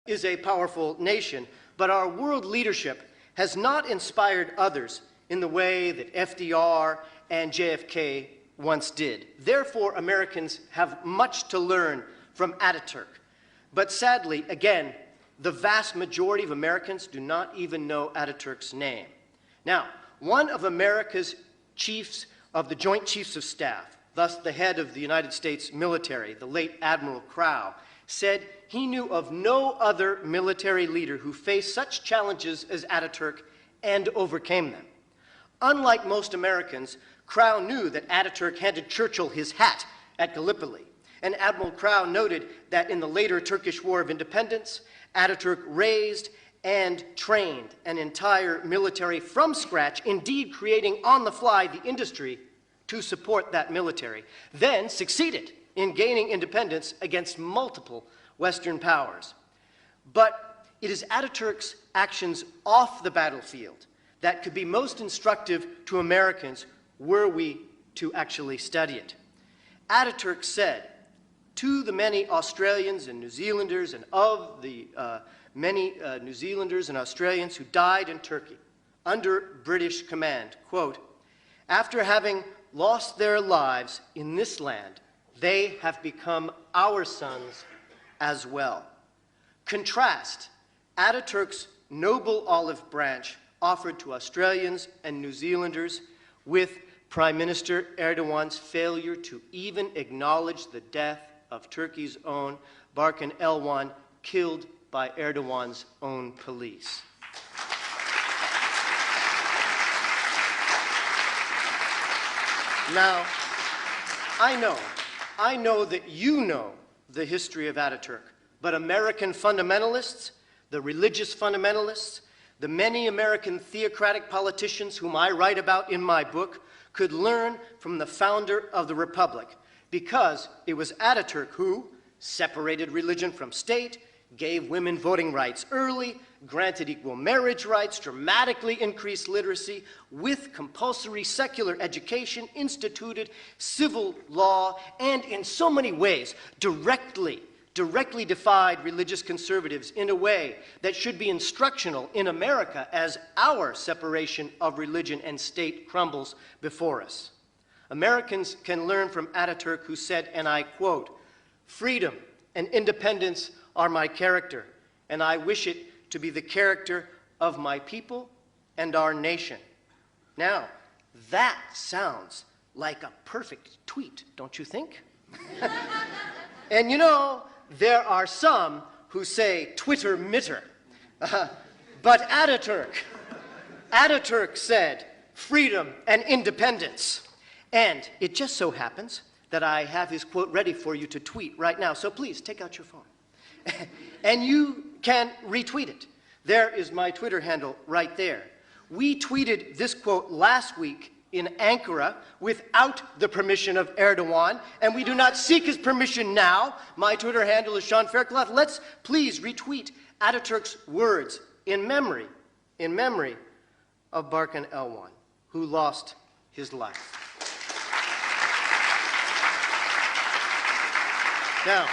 is a powerful nation, but our world leadership has not inspired others in the way that FDR and JFK once did. Therefore, Americans have much to learn from Atatürk. But sadly, again, the vast majority of Americans do not even know Atatürk's name. Now, one of America's chiefs of the Joint Chiefs of Staff, thus the head of the United States military, the late Admiral Crowe, said he knew of no other military leader who faced such challenges as Atatürk and overcame them. Unlike most Americans, Crowe knew that Atatürk handed Churchill his hat at Gallipoli, and Admiral Crowe noted that in the later Turkish War of Independence, Atatürk raised and trained an entire military from scratch, indeed creating on the fly the industry to support that military, then succeeded in gaining independence against multiple Western powers. But it is Atatürk's actions off the battlefield that could be most instructive to Americans were we to actually study it. Atatürk said to the many Australians and New Zealanders, and of the many New Zealanders and Australians who died in Turkey under British command, quote, "After having lost their lives in this land, they have become our sons as well." Contrast Atatürk's noble olive branch offered to Australians and New Zealanders with Prime Minister Erdogan's failure to even acknowledge the death of Turkey's own Barkan Elwan, killed by Erdogan's own police. Now, I know that you know the history of Atatürk, but American fundamentalists, the religious fundamentalists, the many American theocratic politicians whom I write about in my book could learn from the founder of the Republic, because it was Atatürk who separated religion from state, gave women voting rights early, granted equal marriage rights, dramatically increased literacy, with compulsory secular education, instituted civil law, and in so many ways directly defied religious conservatives in a way that should be instructional in America as our separation of religion and state crumbles before us. Americans can learn from Atatürk, who said, and I quote, "Freedom and independence are my character, and I wish it to be the character of my people and our nation." Now, that sounds like a perfect tweet, don't you think? And you know, there are some who say Twitter mitter. But Atatürk said freedom and independence. And it just so happens that I have his quote ready for you to tweet right now. So please, take out your phone. And you can retweet it. There is my Twitter handle right there. We tweeted this quote last week in Ankara without the permission of Erdogan, and we do not seek his permission now. My Twitter handle is Sean Fairclough. Let's please retweet Atatürk's words in memory of Barkan Elwan, who lost his life. Now,